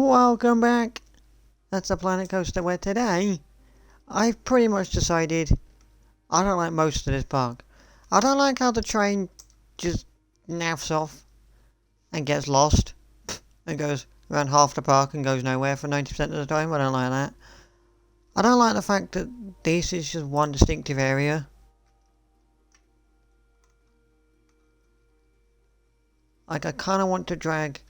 Welcome back. That's the Planet Coaster where today I've pretty much decided I don't like most of this park. I don't like how the train just naffs off and gets lost and goes around half the park and goes nowhere for 90% of the time. I don't like that. I don't like the fact that this is just one distinctive area. Like, I kind of want to drag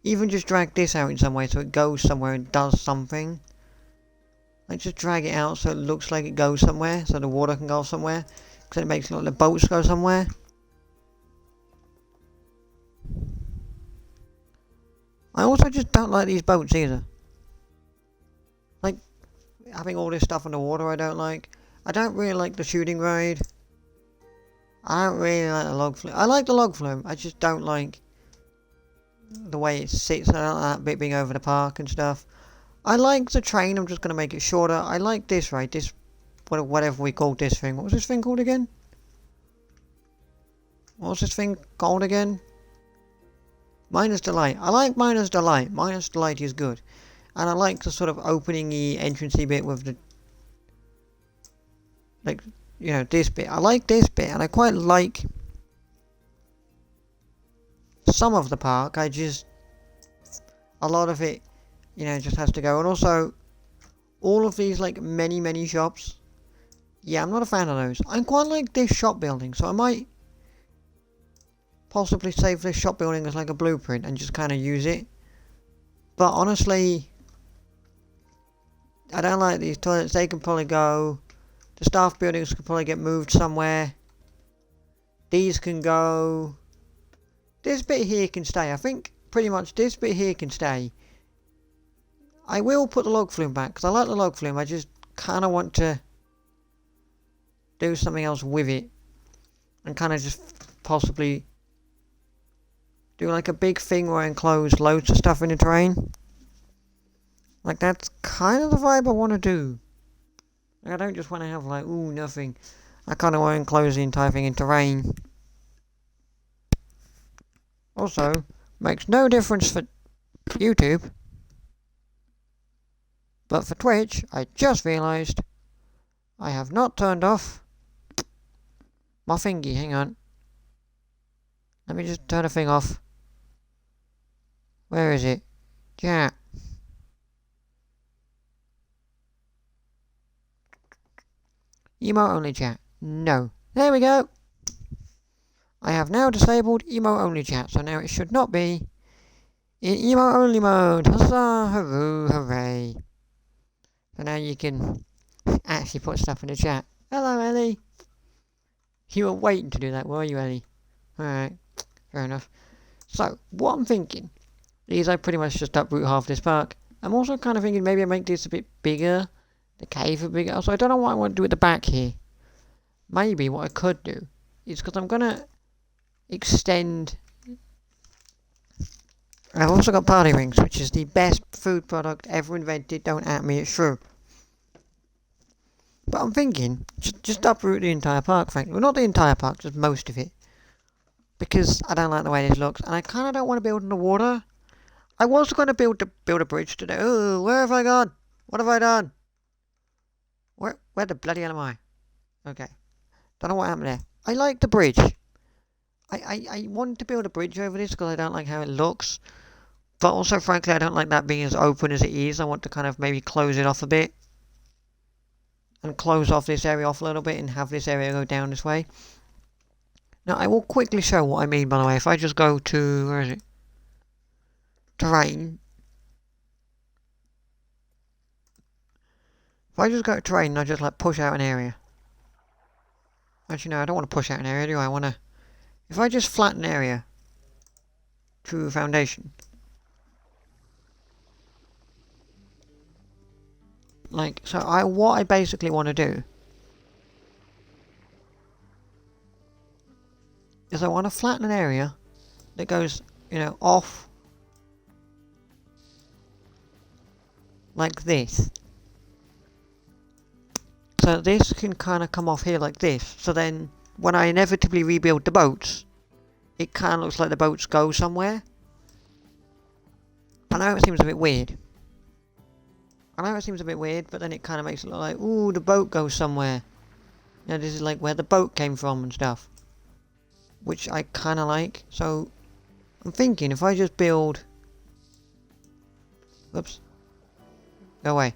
this out in some way so it goes somewhere and does something. Like, just drag it out so it looks like it goes somewhere, so the water can go somewhere. Because it makes it look like the boats go somewhere. I also just don't like these boats either. Like, having all this stuff on the water I don't like. I don't really like the shooting ride. I don't really like the log flume. I like the log flume, I just don't like the way it sits. I don't like that bit being over the park and stuff. I like the train, I'm just going to make it shorter. I like this ride, this, whatever we called this thing. What was this thing called again? What's this thing called again? Miner's Delight. I like Miner's Delight. Miner's Delight is good. And I like the sort of opening-y, entrancey bit with the, like, you know, this bit. I like this bit, and I quite like some of the park. A lot of it, you know, just has to go. And also, all of these, like, many shops. Yeah, I'm not a fan of those. I quite like this shop building, so I might possibly save this shop building as like a blueprint and just kind of use it. But honestly, I don't like these toilets. They can probably go. The staff buildings could probably get moved somewhere. These can go. This bit here can stay. I think pretty much this bit here can stay. I will put the log flume back because I like the log flume. I just kind of want to do something else with it and kind of just possibly do like a big thing where I enclose loads of stuff in the terrain. Like, that's kind of the vibe I want to do. Like, I don't just want to have like, ooh, nothing. I kind of want to enclose the entire thing in terrain. Also, makes no difference for YouTube. But for Twitch, I just realised I have not turned off my thingy. Hang on. Let me just turn the thing off. Where is it? Chat. Emote only chat. No. There we go. I have now disabled emote only chat, so now it should not be in emote only mode. Huzzah! Hurroo! Hooray! So now you can actually put stuff in the chat. Hello, Ellie. You were waiting to do that, were you, Ellie? Alright. Fair enough. So, what I'm thinking is I pretty much just uproot half this park. I'm also kind of thinking maybe I make this a bit bigger. The cave a bit bigger. So I don't know what I want to do at the back here. Maybe what I could do is, because I'm going to extend. I've also got party rings, which is the best food product ever invented. Don't at me, it's true. But I'm thinking, just uproot the entire park, frankly. Well, not the entire park, just most of it. Because I don't like the way this looks. And I kind of don't want to build in the water. I was going to build a bridge today. Oh, where have I gone? What have I done? Where the bloody hell am I? Okay. Don't know what happened there. I like the bridge. I want to build a bridge over this because I don't like how it looks. But also, frankly, I don't like that being as open as it is. I want to kind of maybe close it off a bit. And close off this area off a little bit and have this area go down this way. Now, I will quickly show what I mean, by the way. If I just go to, where is it? Terrain. If I just go to terrain and I just like push out an area. Actually, no, I don't want to push out an area, do I? I want to. If I just flatten an area to foundation. Like, so what I basically want to do is I want to flatten an area that goes, you know, off like this. So this can kind of come off here like this. So then when I inevitably rebuild the boats, it kind of looks like the boats go somewhere. I know it seems a bit weird. But then it kind of makes it look like, ooh, the boat goes somewhere. You know, this is like where the boat came from and stuff. Which I kind of like. So, I'm thinking if I just build... Whoops. Go away.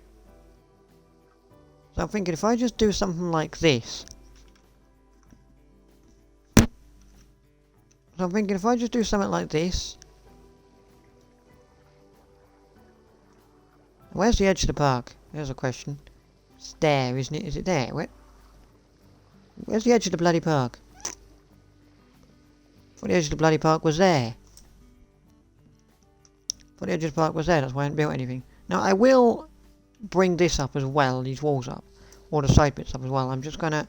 So I'm thinking if I just do something like this. Where's the edge of the park? There's a question. It's there, isn't it? Is it there? Where's the edge of the bloody park? I thought the edge of the bloody park was there. That's why I haven't built anything. Now I will bring this up as well, these walls up. Or the side bits up as well. I'm just gonna...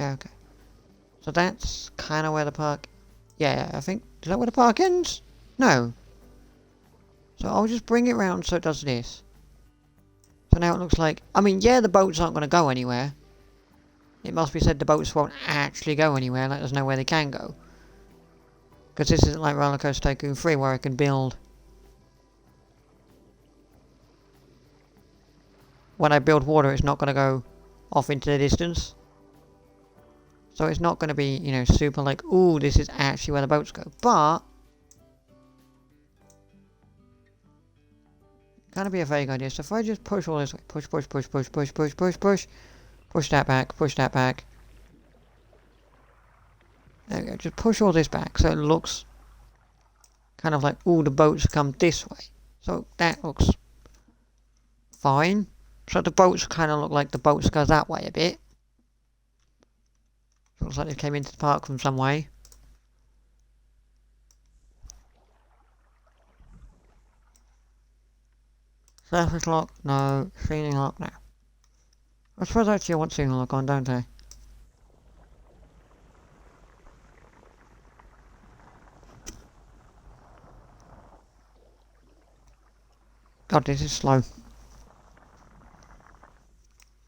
Yeah, okay. So that's kind of where the park... Yeah, I think... Is that where the park ends? No. So I'll just bring it round so it does this. So now it looks like... I mean, yeah, the boats aren't going to go anywhere. It must be said the boats won't actually go anywhere, like there's nowhere they can go. Because this isn't like Roller Coaster Tycoon 3 where I can build... When I build water, it's not going to go off into the distance. So it's not going to be, you know, super like, ooh, this is actually where the boats go. But... Kind of be a vague idea. So if I just push all this way, push. Push that back, There we go, just push all this back so it looks kind of like, ooh, the boats come this way. So that looks fine. So the boats kind of look like the boats go that way a bit. Looks like they came into the park from some way. Surface lock, no. Ceiling lock, no. I suppose actually I want ceiling lock on, don't I? God, this is slow.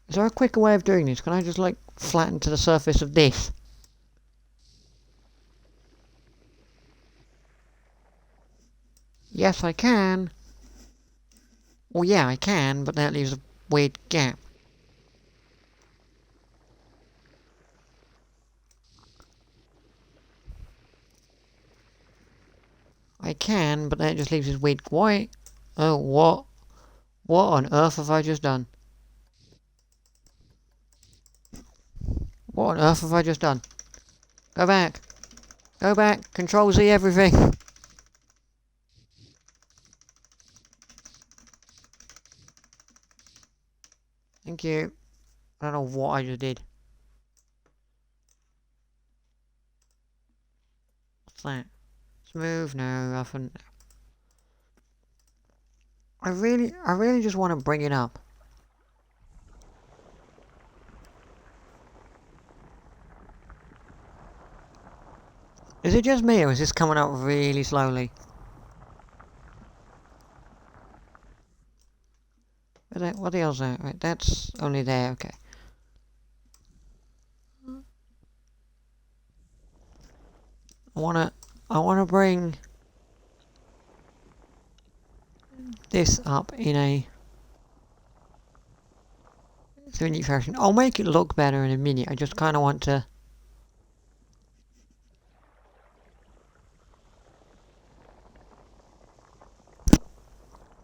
Is there a quicker way of doing this? Can I just, like, flatten to the surface of this? Yes, I can. Well, yeah, I can, but that leaves a weird gap. I can, but that just leaves this weird white. Oh, what? What on earth have I just done? What on earth have I just done? Go back. Go back. Control Z everything. Thank you. I don't know what I just did. What's that? Smooth? No, nothing. I really just want to bring it up. Is it just me, or is this coming out really slowly? What the hell's that? Right, that's only there, okay. I wanna bring this up in a 3D fashion. I'll make it look better in a minute. I just kinda want to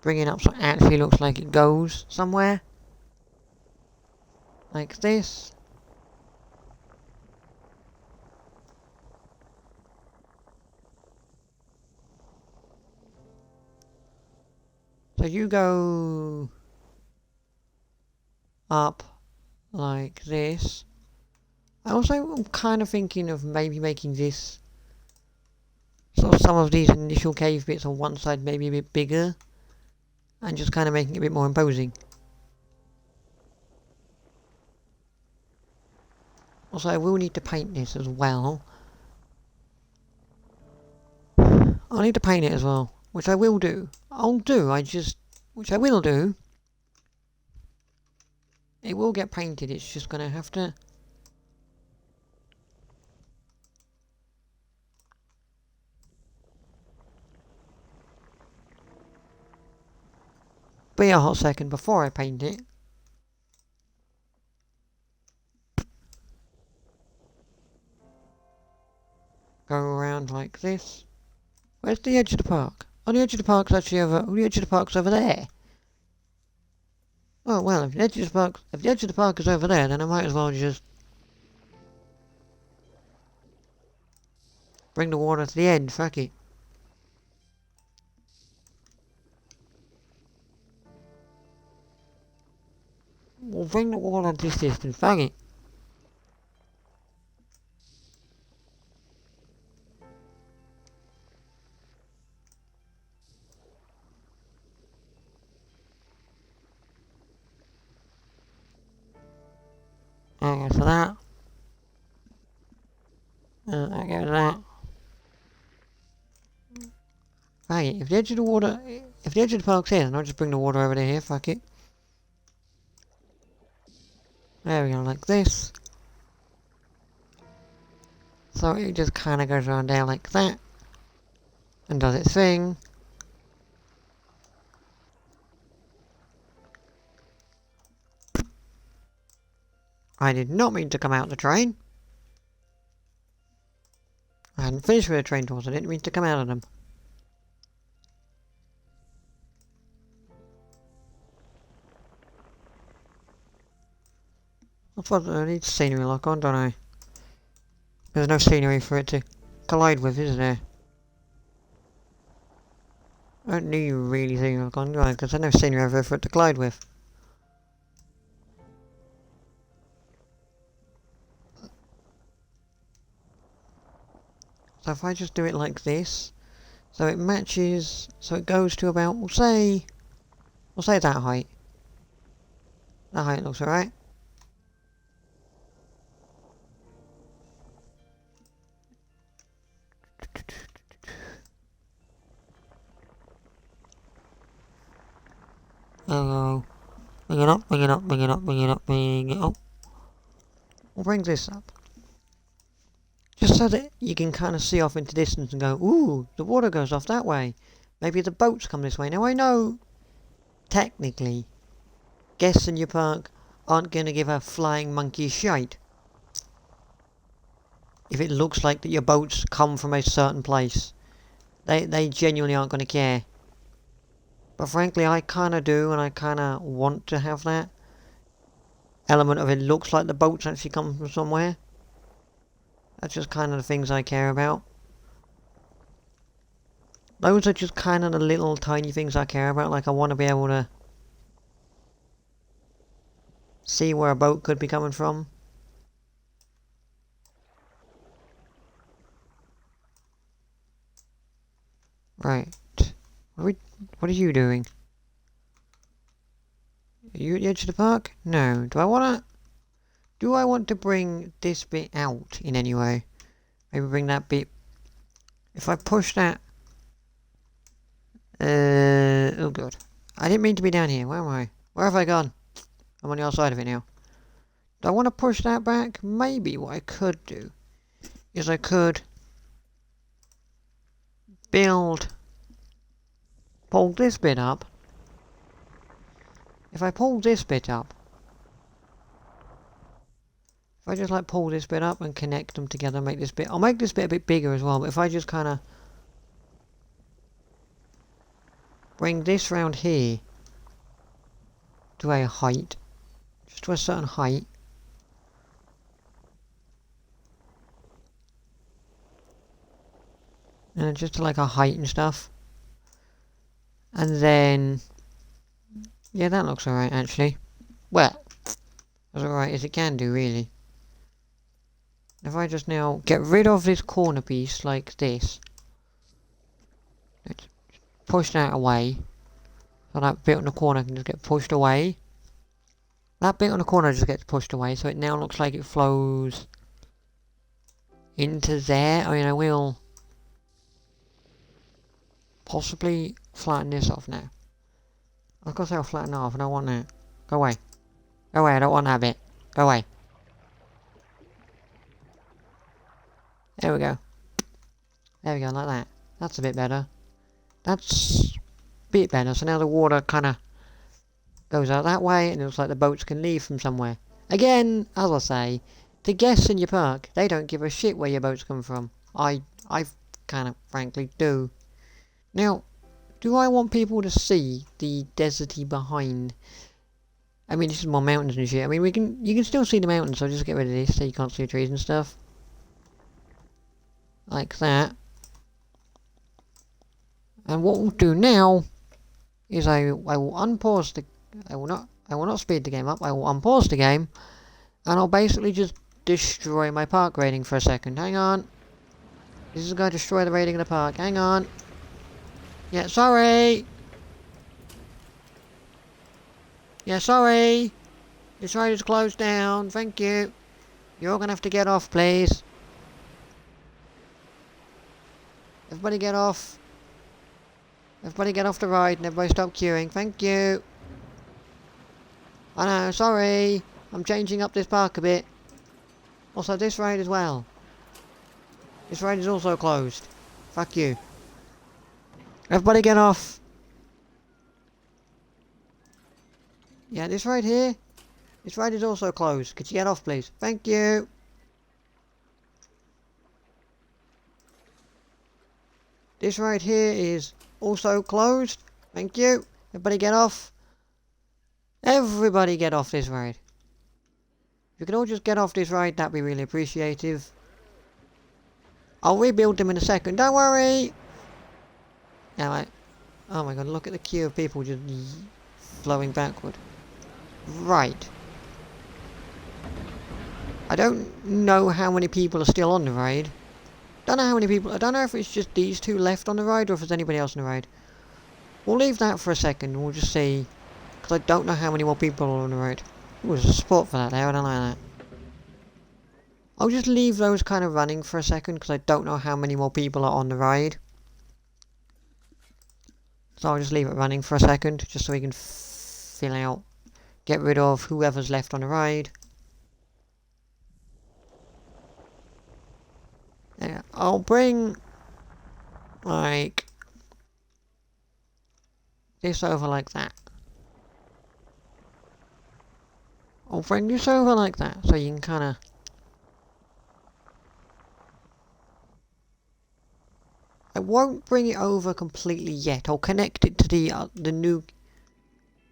bring it up so it actually looks like it goes somewhere. Like this. So you go up like this. I also am kind of thinking of maybe making this, so some of these initial cave bits on one side maybe a bit bigger, and just kind of making it a bit more imposing. Also, I will need to paint this as well. I'll need to paint it as well, which I will do. Which I will do. It will get painted, it's just gonna have to... be a hot second before I paint it. Go around like this. Where's the edge of the park? Oh, the edge of the park's actually over. Oh, the edge of the park's over there. Oh well, if the edge of the park is over there, then I might as well just bring the water to the end. Fuck it. We'll bring the water this distance. Fuck it. Okay, so that. Okay, that. Right, if the edge of the park's here, then I'll just bring the water over to here, fuck it. There we go, like this. So it just kinda goes around there like that. And does its thing. I did not mean to come out the train. I hadn't finished with the train doors, I didn't mean to come out of them. I thought I need scenery lock on, don't I? There's no scenery for it to collide with, is there? I don't need really scenery lock on, do I? Because there's no scenery over there for it to collide with. So if I just do it like this, so it matches, so it goes to about, we'll say that height. That height looks alright. Hello. Bring it up, bring it up, bring it up, bring it up, bring it up. We'll bring this up. Just so that you can kind of see off into distance and go, ooh, the water goes off that way. Maybe the boats come this way. Now I know, technically, guests in your park aren't going to give a flying monkey shite if it looks like that your boats come from a certain place. They genuinely aren't going to care. But frankly, I kind of do, and I kind of want to have that element of it looks like the boats actually come from somewhere. That's just kind of the things I care about. Those are just kind of the little tiny things I care about. Like I want to be able to see where a boat could be coming from. Right. What are you doing? Are you at the edge of the park? No. Do I want to bring this bit out in any way? Maybe bring that bit. If I push that. Oh god. I didn't mean to be down here. Where am I? Where have I gone? I'm on the other side of it now. Do I want to push that back? Maybe what I could do is I could pull this bit up. If I pull this bit up, if I just like pull this bit up and connect them together, make this bit, I'll make this bit a bit bigger as well, but if I just kind of bring this round here to a height, just to a certain height, and just to like a height and stuff, and then, yeah, that looks alright actually. Well, as alright as it can do really. If I just now get rid of this corner piece like this, let's push that away, so that bit on the corner can just get pushed away. That bit on the corner just gets pushed away, so it now looks like it flows into there. I mean, I will possibly flatten this off now. Of course I'll flatten it off, I don't want that. Go away. Go away, I don't want that bit. Go away. There we go. There we go, like that. That's a bit better. That's a bit better, so now the water kind of goes out that way, and it looks like the boats can leave from somewhere. Again, as I say, the guests in your park, they don't give a shit where your boats come from. I kind of frankly do. Now, do I want people to see the deserty behind? I mean, this is more mountains and shit. I mean, you can still see the mountains, so just get rid of this so you can't see the trees and stuff. Like that. And what we'll do now is I will unpause the... I will not speed the game up. I will unpause the game, and I'll basically just destroy my park rating for a second. Hang on. This is going to destroy the rating of the park. Hang on. Yeah, sorry. Yeah, sorry. This ride is closed down. Thank you. You're all going to have to get off, please. Everybody get off. Everybody get off the ride and everybody stop queuing. Thank you. I know, sorry. I'm changing up this park a bit. Also, this ride as well. This ride is also closed. Fuck you. Everybody get off. Yeah, this ride here. This ride is also closed. Could you get off, please? Thank you. This ride here is also closed. Thank you. Everybody get off. Everybody get off this ride. If you can all just get off this ride, that'd be really appreciative. I'll rebuild them in a second. Don't worry. Now, oh my god, look at the queue of people just flowing backward. Right. I don't know how many people are still on the ride. Don't know how many people. I don't know if it's just these two left on the ride or if there's anybody else on the ride. We'll leave that for a second. We'll just see. Because I don't know how many more people are on the ride. Ooh, there's a spot for that there. I don't like that. I'll just leave those kind of running for a second because I don't know how many more people are on the ride. So I'll just leave it running for a second just so we can fill out. Get rid of whoever's left on the ride. Yeah, I'll bring like this over like that. I'll bring this over like that so you can kind of... I won't bring it over completely yet. I'll connect it to the new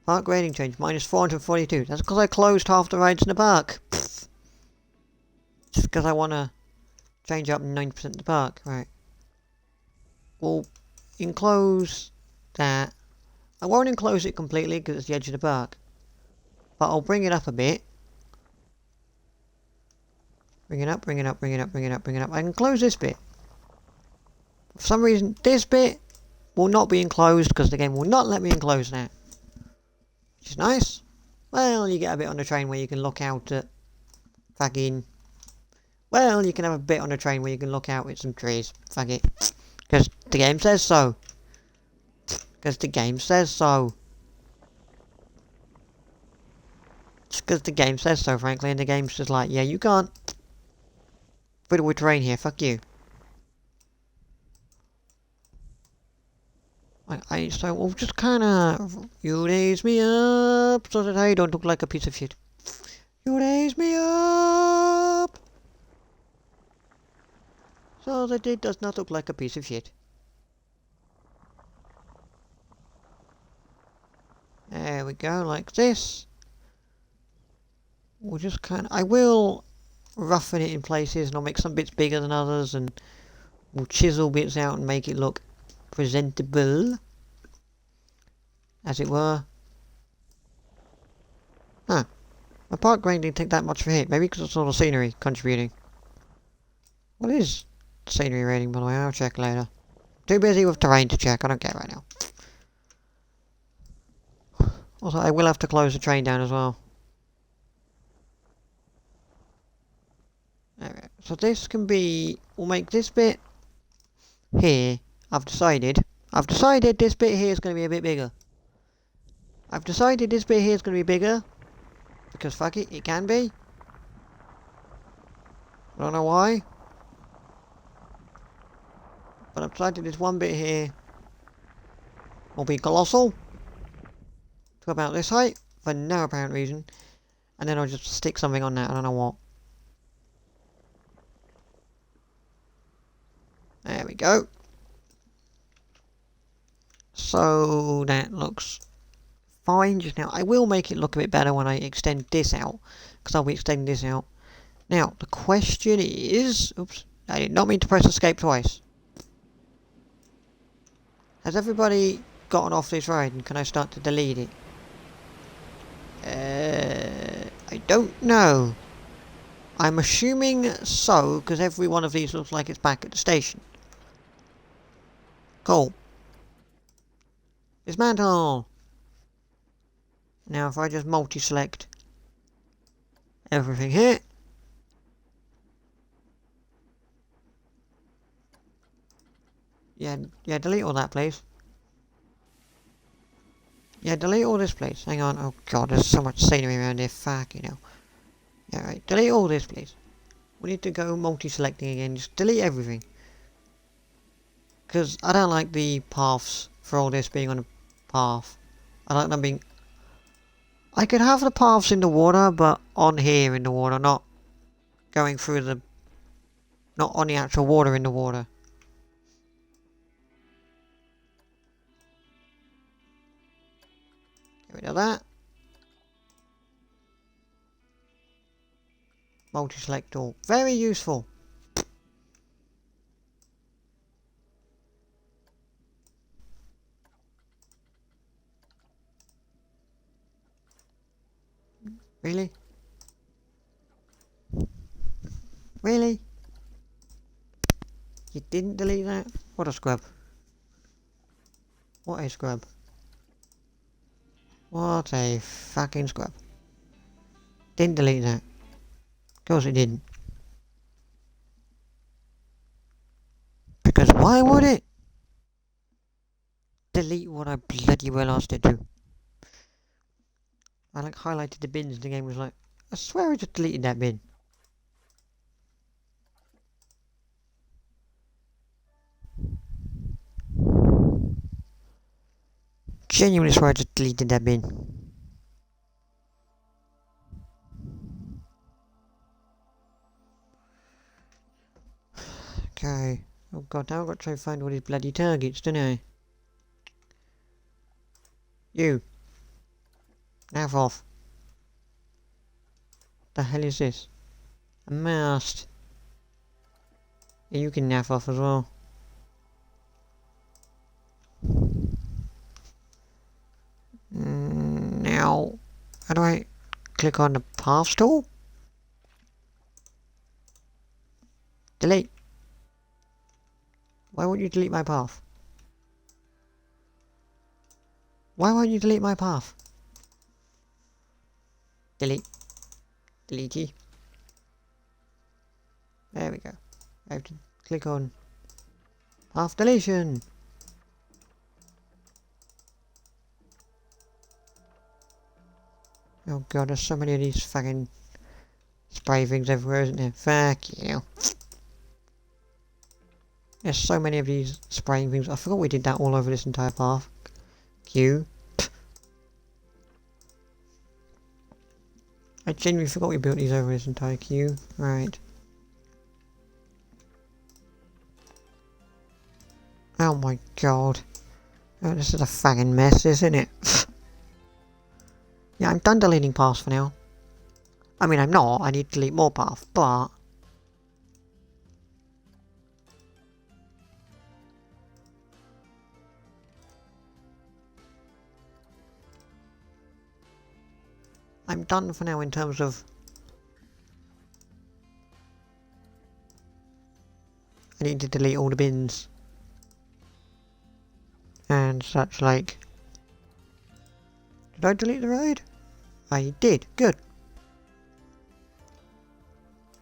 park rating change. Minus 442. That's because I closed half the rides in the park. Pfft. Just because I want to change up 90% of the park. Right. We'll enclose that. I won't enclose it completely because it's the edge of the park. But I'll bring it up a bit. Bring it up, bring it up, bring it up, bring it up, bring it up. I can close this bit. For some reason, this bit will not be enclosed because the game will not let me enclose that. Which is nice. Well, you get a bit on the train where you can look out at fucking... Well, you can have a bit on the train where you can look out at some trees. Fuck it. Because the game says so. Because the game says so. Just because the game says so, frankly, and the game's just like, yeah, you can't fiddle with terrain here, fuck you. So we'll just kinda... You raise me up so that I don't look like a piece of shit. You raise me up so that it does not look like a piece of shit. There we go, like this. We'll just kind of... I will roughen it in places and I'll make some bits bigger than others and we'll chisel bits out and make it look presentable, as it were. Huh. My park rating didn't take that much of a hit. Maybe because it's all the scenery contributing. What is the scenery rating, by the way? I'll check later. Too busy with terrain to check. I don't care right now. Also, I will have to close the train down as well. Alright, so this can be... We'll make this bit here. I've decided this bit here is going to be a bit bigger. I've decided this bit here is going to be bigger. Because fuck it, it can be. I don't know why. But I've decided this one bit here will be colossal. To about this height. for no apparent reason. And then I'll just stick something on that, I don't know what. There we go. So that looks fine just now. I will make it look a bit better when I extend this out, because I'll be extending this out. Now, the question is... Oops, I did not mean to press escape twice. Has everybody gotten off this ride and can I start to delete it? I don't know. I'm assuming so, because every one of these looks like it's back at the station. Cool. Dismantle! Now if I just multi-select everything here. Yeah, delete all that, please. Yeah, delete all this, please. Hang on. Oh god, there's so much scenery around here. Fuck, you know. Yeah, right. Delete all this, please. We need to go multi-selecting again. Just delete everything. Because I don't like the paths for all this being on a path. I like them being... I could have the paths in the water, but on here in the water, not going through the... Not on the actual water in the water. Get rid of that. Multi-select all. Very useful. Really? Really? You didn't delete that? What a scrub. What a scrub. What a fucking scrub. Didn't delete that. Of course it didn't. Because why would it? Delete what I bloody well asked it to. I like highlighted the bins and the game was like, I swear I just deleted that bin. Genuinely swear I just deleted that bin. Okay. Oh god, now I've got to try and find all these bloody targets, don't I? You. Nav off. The hell is this? A mast. Yeah, you can nav off as well. Now, how do I click on the paths tool? Delete. Why won't you delete my path? Why won't you delete my path? Delete. Delete. There we go. I have to click on path deletion. Oh god, there's so many of these fucking spray things everywhere, isn't there? Fuck you. There's so many of these spraying things. I forgot we did that all over this entire path. Q. I genuinely forgot we built these over this entire queue. Right. Oh my god. Oh, this is a fucking mess, isn't it? Yeah, I'm done deleting paths for now. I mean, I'm not. I need to delete more paths, but... I'm done for now in terms of... I need to delete all the bins. And such like... Did I delete the ride? I did. Good.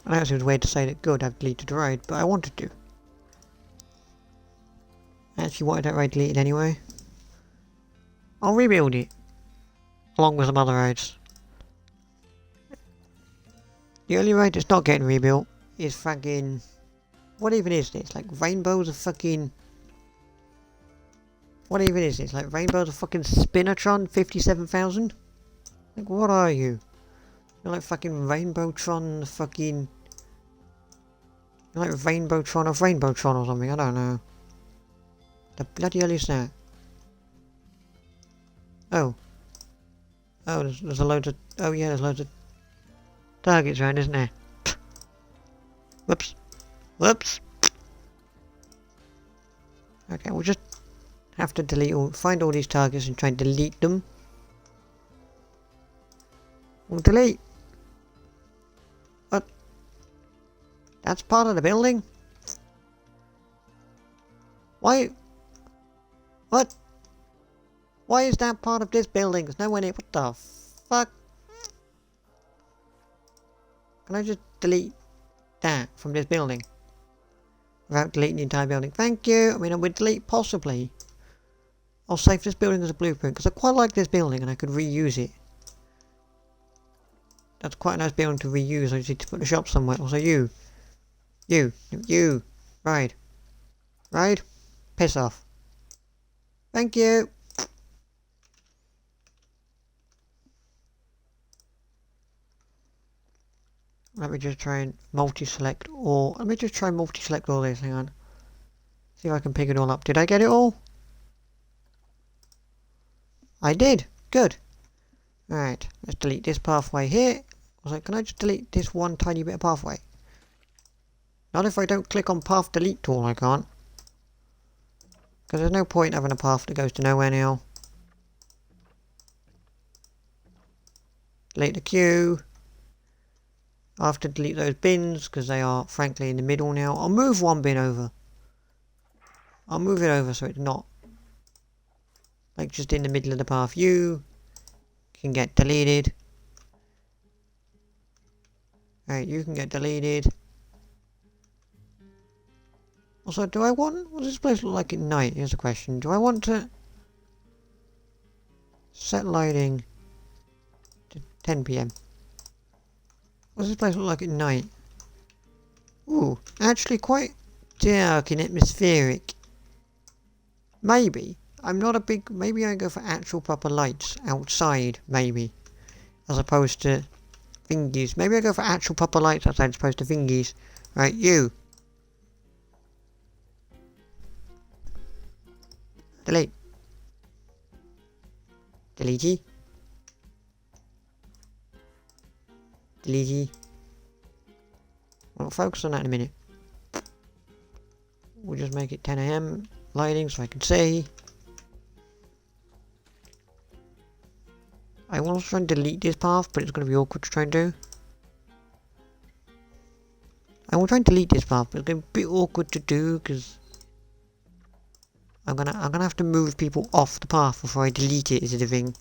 I know it seems weird to say that good, I've deleted the ride, but I wanted to. I actually wanted that ride deleted anyway. I'll rebuild it. Along with some other rides. The only ride that's not getting rebuilt is fucking... What even is this? Like Rainbows of fucking... What even is this? Like Rainbows of fucking Spinatron 57,000? Like, what are you? You're like fucking Rainbowtron, fucking... You're like Rainbowtron of Rainbowtron or something, I don't know. The bloody hell is that? Oh. Oh, there's a load of... Oh yeah, there's loads of targets around, isn't there? Whoops. Whoops. Okay, we'll just have to delete all... Find all these targets and try and delete them. We'll delete. What? That's part of the building? Why? What? Why is that part of this building? There's no one in it. What the fuck? Can I just delete that from this building? Without deleting the entire building. Thank you. I mean, I would delete possibly. I'll save this building as a blueprint because I quite like this building and I could reuse it. That's quite a nice building to reuse. I just need to put the shop somewhere. Also, you. Ride. Ride. Piss off. Thank you. Let me just try and multi-select all. Let me just try and multi-select all this. Hang on. See if I can pick it all up. Did I get it all? I did. Good. Alright. Let's delete this pathway here. I was like, can I just delete this one tiny bit of pathway? Not if I don't click on path delete tool, I can't. Because there's no point having a path that goes to nowhere now. Delete the queue. I have to delete those bins because they are frankly in the middle now. I'll move one bin over. I'll move it over so it's not like just in the middle of the path. You can get deleted. Alright, you can get deleted. Also, do I want... What does this place look like at night? Here's a question. Do I want to set lighting to 10 PM? What does this place look like at night? Ooh, actually quite dark and atmospheric. Maybe. I'm not a big... Maybe I go for actual proper lights outside, maybe. As opposed to thingies. Maybe I go for actual proper lights outside as opposed to thingies. Right, you. Delete. Delete. Delete. We'll focus on that in a minute. We'll just make it 10 AM lighting so I can see. I will also try and delete this path, but it's going to be awkward to try and do. I will try and delete this path, but it's going to be awkward to do because I'm gonna have to move people off the path before I delete it. Is it a thing?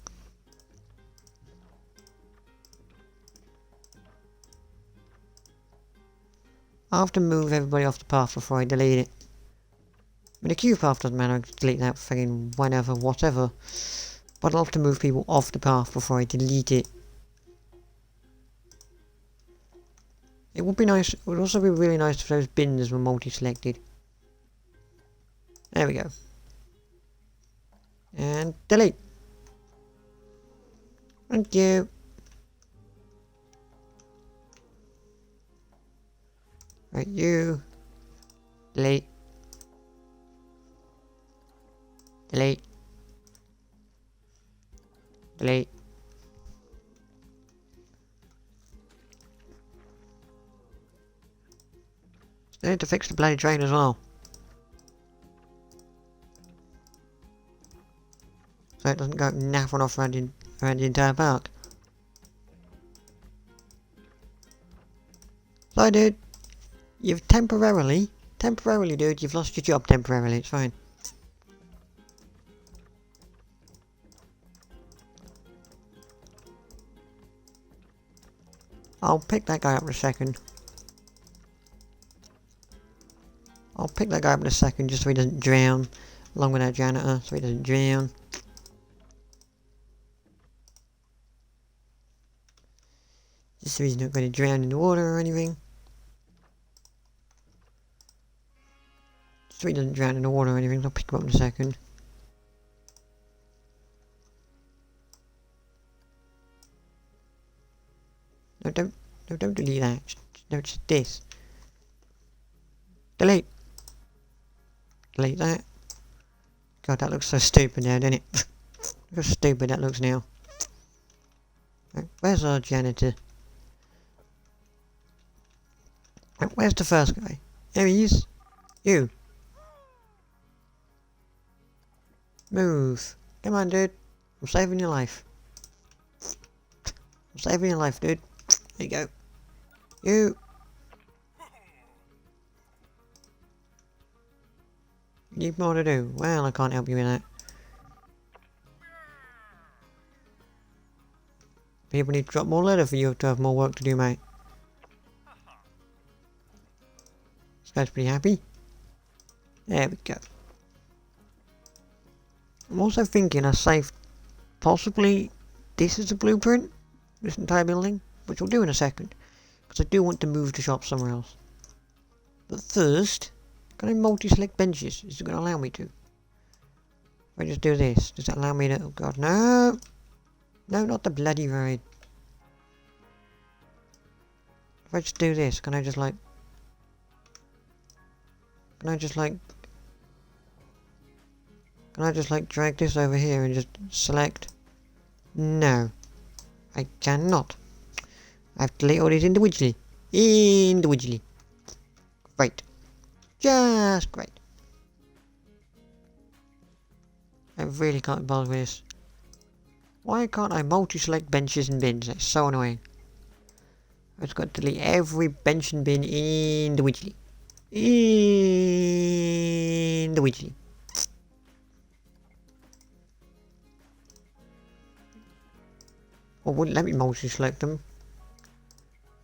I have to move everybody off the path before I delete it. I mean, the queue path doesn't matter. I can delete that thing whenever, whatever. But I'll have to move people off the path before I delete it. It would be nice. It would also be really nice if those bins were multi-selected. There we go. And delete. Thank you. Right, you. Delete. Delete. Delete. I need to fix the bloody drain as well. So it doesn't go naffing off around the entire park. So dude, you've temporarily dude, you've lost your job temporarily, it's fine. I'll pick that guy up in a second. I'll pick that guy up in a second just so he doesn't drown. Along with that janitor, so he doesn't drown. Just so he's not going to drown in the water or anything. Just so he doesn't drown in the water or anything, I'll pick him up in a second. No, don't delete that. No, it's this. Delete. Delete that. God, that looks so stupid now, doesn't it? Look how stupid that looks now. Right, where's our janitor? Right, where's the first guy? There he is. You. Move. Come on, dude. I'm saving your life. I'm saving your life, dude. There you go. You. Need more to do. Well, I can't help you with that. People need to drop more letter for you to have more work to do, mate. This guy's pretty happy. There we go. I'm also thinking I saved possibly this is the blueprint, this entire building, which we'll do in a second, because I do want to move the shop somewhere else. But first, can I multi-select benches? Is it going to allow me to? If I just do this, does that allow me to? Oh god, no! No, not the bloody ride. If I just do this, can I just like... Can I just like drag this over here and just select? No. I cannot. I have to delete all these individually. Individually. Great. Just great. I really can't bother with this. Why can't I multi-select benches and bins? That's so annoying. I've just got to delete every bench and bin individually. Individually. Or wouldn't let me multi-select them.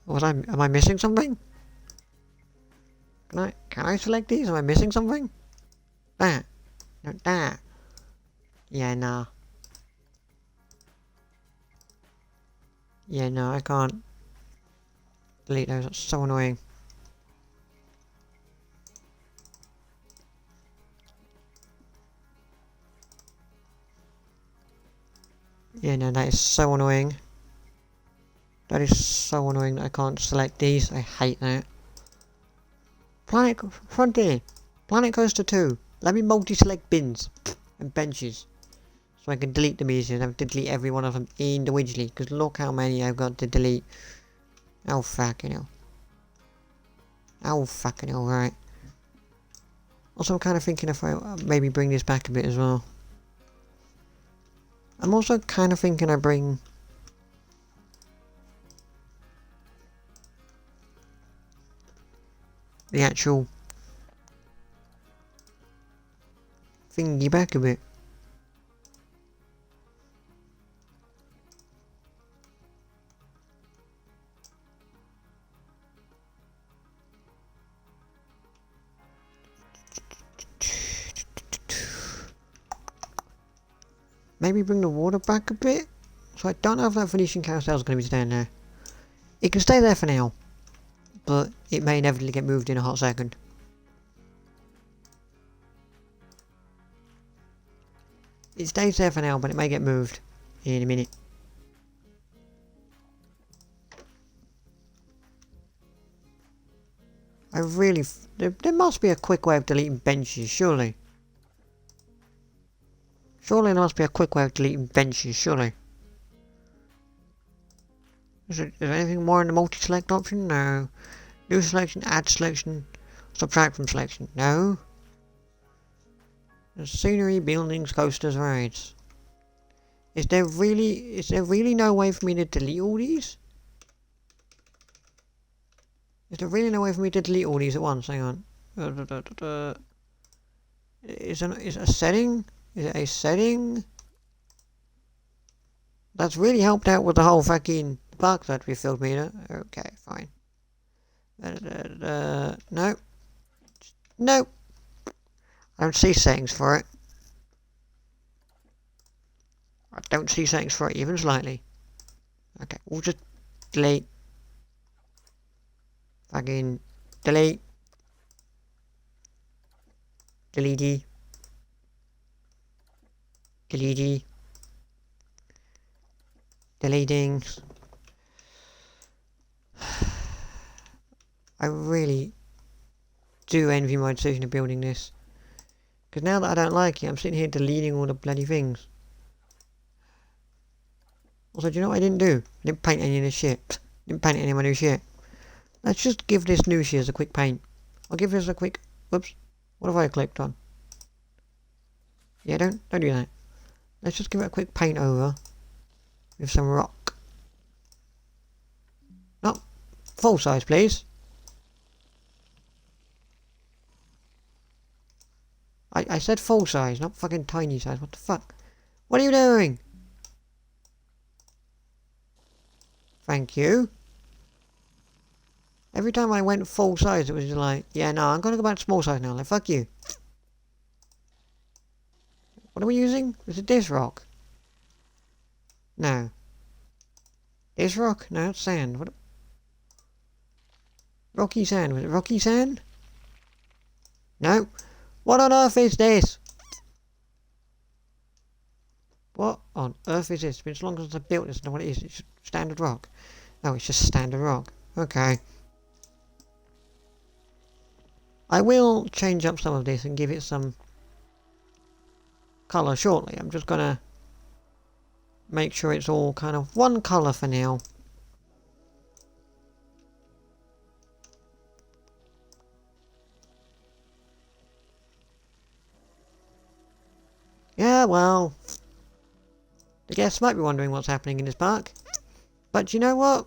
Am I missing something? Can I select these? Am I missing something? That. No, that. Yeah, nah. Yeah, no, I can't delete those. That's so annoying. Yeah, no, that is so annoying. That is so annoying that I can't select these. I hate that. Planet Frontier. Planet Coaster 2. Let me multi-select bins and benches. So I can delete them easier. I have to delete every one of them individually. Because look how many I've got to delete. Oh fucking hell. Oh fucking hell, right. Also I'm kind of thinking if I maybe bring this back a bit as well. I'm also kind of thinking I bring... the actual... thingy back a bit. Maybe bring the water back a bit? So I don't know if that Venetian carousel is going to be staying there. It can stay there for now. But it may inevitably get moved in a hot second. It stays there for now, but it may get moved in a minute. I really... There must be a quick way of deleting benches, surely. Surely there must be a quick way of deleting benches, surely. Is there anything more in the multi-select option? No. New selection, add selection, subtract from selection. No. The scenery, buildings, coasters, rides. Is there really no way for me to delete all these? Is there really no way for me to delete all these at once? Hang on. Is it a setting? Is it a setting? That's really helped out with the whole fucking bug that we filled meter. Okay, fine. No. No. I don't see settings for it. I don't see settings for it even slightly. Okay, we'll just delete. Fucking delete. Delete. Delete. Deleting. I really do envy my decision of building this. Because now that I don't like it, I'm sitting here deleting all the bloody things. Also, do you know what I didn't do? I didn't paint any of this shit. Didn't paint any of my new shit. Let's just give this new shit a quick paint. I'll give this a quick... Whoops. What have I clicked on? Yeah, don't do that. Let's just give it a quick paint over. With some rock. No. Full size, please. I said full size, not fucking tiny size. What the fuck? What are you doing? Thank you. Every time I went full size, it was just like, yeah, no, I'm gonna go back to small size now. Like, fuck you. What are we using? Is it this rock? No. This rock? No, it's sand. What? Rocky sand. Was it rocky sand? No. What on earth is this? What on earth is this? It's been so long since I built this. I know what it is. It's standard rock. Oh, it's just standard rock. Okay. I will change up some of this and give it some colour shortly. I'm just gonna make sure it's all kind of one colour for now. Yeah, well, the guests might be wondering what's happening in this park. But you know what?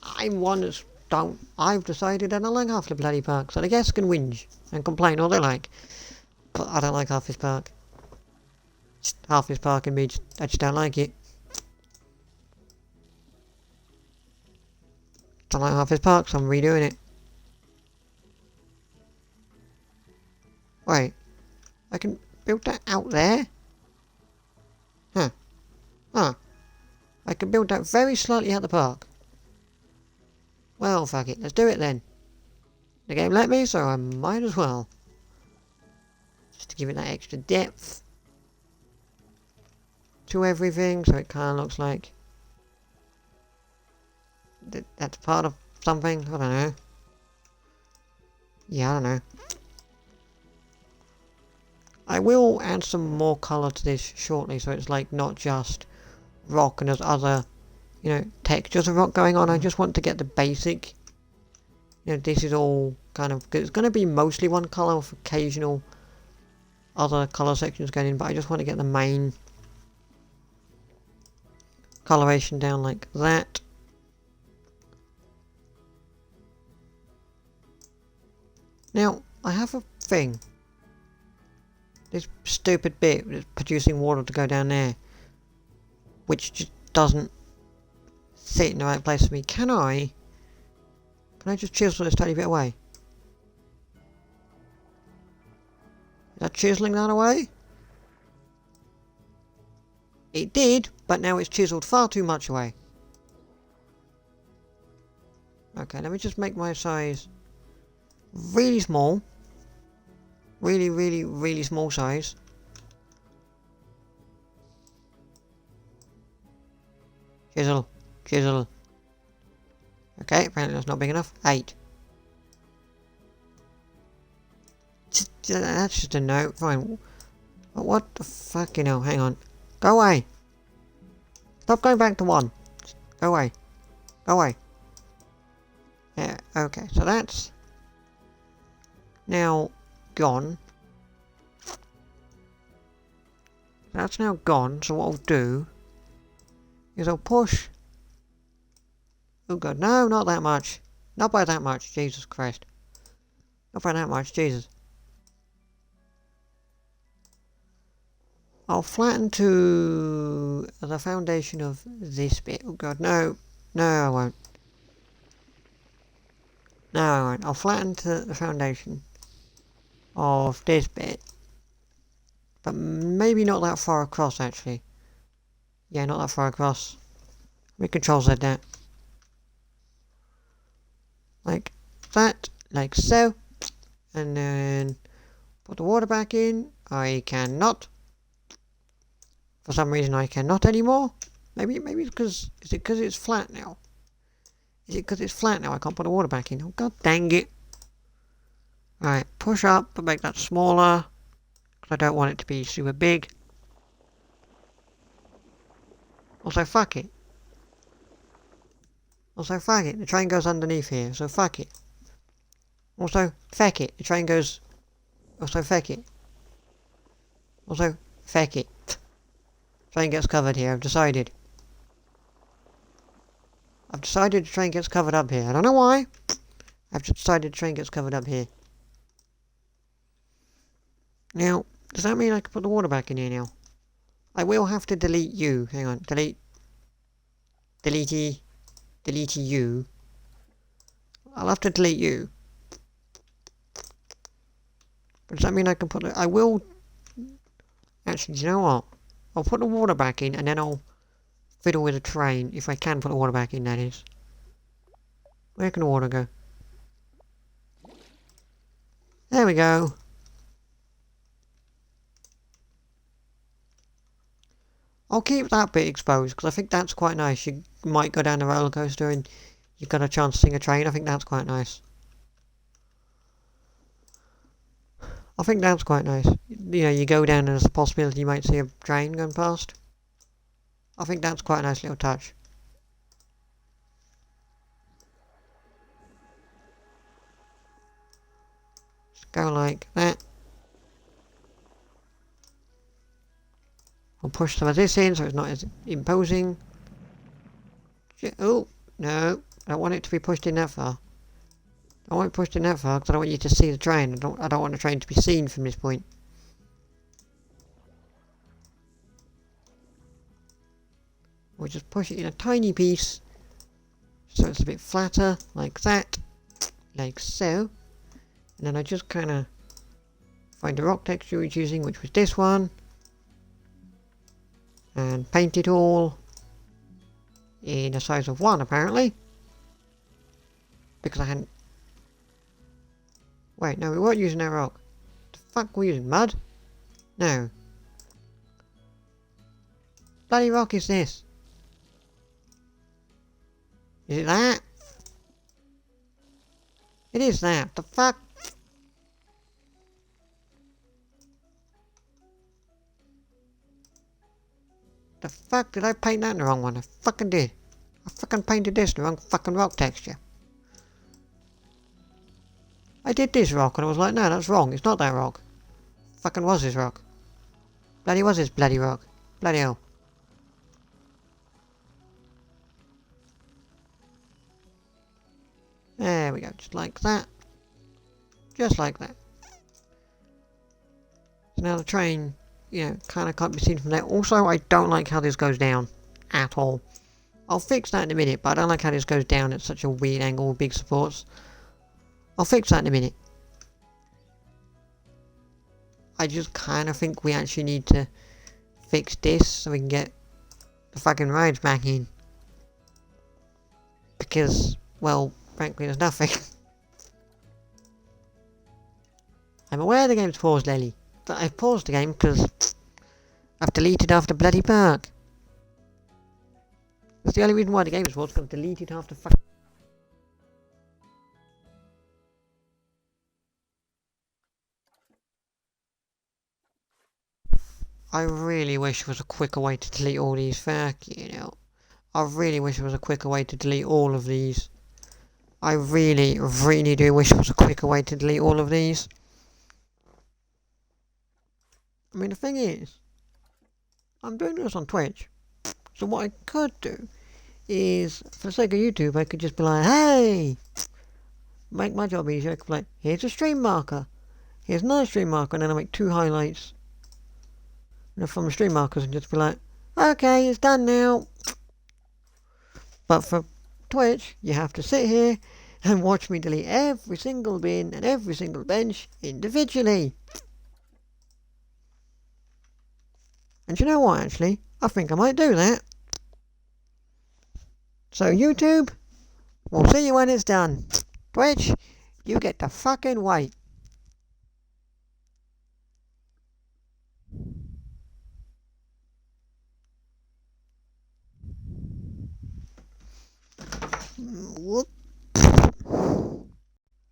I'm one that's I've decided that I like half the bloody park, so the guests can whinge and complain all they like. But I don't like half this park. Just half this park and me, I just don't like it. Don't like half this park, so I'm redoing it. Wait, I can build that out there? Huh. Huh. I can build that very slightly out the park. Well, fuck it, let's do it then. The game let me, so I might as well. Just to give it that extra depth to everything, so it kind of looks like that's part of something. I don't know. Yeah, I don't know. I will add some more colour to this shortly, so it's like not just rock and there's other, you know, textures of rock going on. I just want to get the basic, you know, this is all kind of, it's going to be mostly one colour with occasional other colour sections going in, but I just want to get the main coloration down like that. Now, I have a thing. This stupid bit is producing water to go down there, which just doesn't sit in the right place for me. Can I just chisel this tiny bit away? Is that chiseling that away? It did, but now it's chiseled far too much away. Okay, let me just make my size really small. Really, really, really small size. Chisel. Chisel. Okay, apparently that's not big enough. 8. That's just a no. Fine. But what the fuck, you know, hang on. Go away. Stop going back to 1. Just go away. Go away. Yeah, okay, so that's now gone. That's now gone, so what I'll do is I'll push. Oh god, no, not that much. Not by that much, Jesus Christ. Not by that much, Jesus. I'll flatten to the foundation of this bit. Oh god, no. No, I won't. No, I won't. I'll flatten to the foundation of this bit. But maybe not that far across, actually. Yeah, not that far across. We Control Z that. Like that. Like so. And then put the water back in. I cannot. For some reason I cannot anymore. Maybe because... Is it because it's flat now? Is it because it's flat now I can't put the water back in? Oh, god dang it. Right, push up, but make that smaller. Because I don't want it to be super big. Also, fuck it. Also, fuck it. The train goes underneath here, so fuck it. Also, feck it. The train goes... Also, feck it. Also, feck it. Train gets covered here, I've decided. I've decided the train gets covered up here. I don't know why. I've just decided the train gets covered up here. Now, does that mean I can put the water back in here now? I will have to delete you. Hang on. Delete. Delete you. I'll have to delete you. But does that mean I can put it... I will... Actually, do you know what? I'll put the water back in and then I'll fiddle with the train. If I can put the water back in, that is. Where can the water go? There we go. I'll keep that bit exposed because I think that's quite nice. You might go down the roller coaster and you've got a chance to sing a train. I think that's quite nice. I think that's quite nice. You know, you go down and there's a possibility you might see a train going past. I think that's quite a nice little touch. Just go like that. I'll push some of this in so it's not as imposing. Oh, no. I don't want it to be pushed in that far. I want it pushed in that far because I don't want you to see the train. I don't want the train to be seen from this point. We'll just push it in a tiny piece so it's a bit flatter, like that. Like so. And then I just kind of find the rock texture we're using, which was this one. And paint it all in a size of 1 apparently. Because I hadn't... Wait, no, we weren't using that rock. The fuck were we using? Mud? No. Bloody rock is this? Is it that? It is that. The fuck? The fuck? Did I paint that in the wrong one? I fucking did. I fucking painted this in the wrong fucking rock texture. I did this rock and I was like, no, that's wrong. It's not that rock. Fucking was this rock. Bloody was this bloody rock. Bloody hell. There we go. Just like that. Just like that. So now the train, you know, kind of can't be seen from there. Also, I don't like how this goes down. At all. I'll fix that in a minute, but I don't like how this goes down at such a weird angle with big supports. I'll fix that in a minute. I just kind of think we actually need to fix this so we can get the fucking rides back in. Because, well, frankly, there's nothing. I'm aware the game's paused, Lily. But I've paused the game because I've deleted half the bloody park. That's the only reason why the game is paused, because I've deleted half the fucking... I really wish there was a quicker way to delete all these, you know. I really wish there was a quicker way to delete all of these. I really, really do wish there was a quicker way to delete all of these. I mean, the thing is, I'm doing this on Twitch. So what I could do is, for the sake of YouTube, I could just be like, hey! Make my job easier. I could be like, here's a stream marker. Here's another stream marker, and then I make 2 highlights from the stream markers and just be like, okay, it's done now. But for Twitch, you have to sit here and watch me delete every single bin and every single bench individually. And you know what, actually? I think I might do that. So YouTube, we'll see you when it's done. Twitch, you get to fucking wait. What